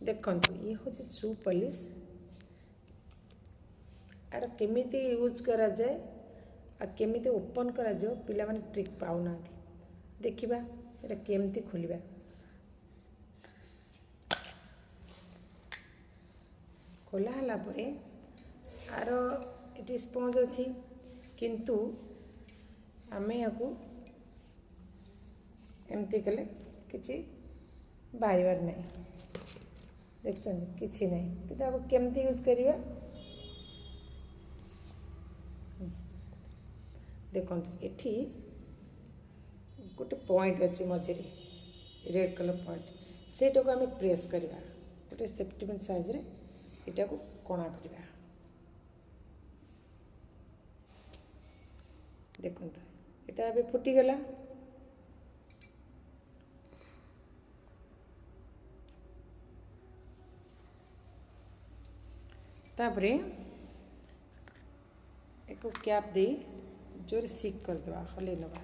देखंतु ये हूँ शू पॉलिश यार केमिति यूज करा जाए आ केमिति ओपन करा जाए पिला माने ट्रिक पाउना देखिबा एटा केमिति खोलिबा खोला हला परे आर एटी स्पंज अच्छी किंतु आमे याकू एमती कले किछि बाहर नहीं देखछन किछि नहीं कि ताको केमती यूज करिवा देखंतु एठी गोटे पॉइंट अच्छी मझे रेड कलर पॉइंट सेटा को आम प्रेस करवा गोटे सेफ्टी पिन साइज रे एटा को कणा करवा देखंतु एटा अबे फुटी गला तापरे एक कैप दे जोर सीक कर दवा हले नवा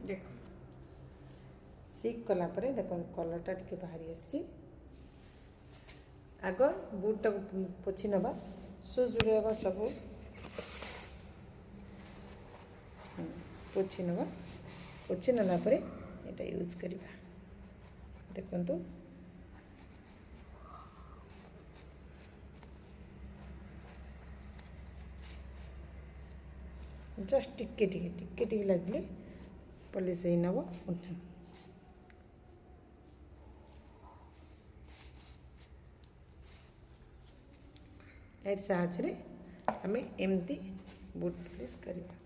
देख सीक कला परे देखो कलरटा टिके बाहरी आसी आग बूटा पोछि नबा सुज गुड़ाक सब पोछि नबा पोछि नला परे एटा यूज करबा देखंतु जस्ट टिके लगले पॉलिश ही नब साहाଯ୍य आम एमती बूट पॉलिश करवा।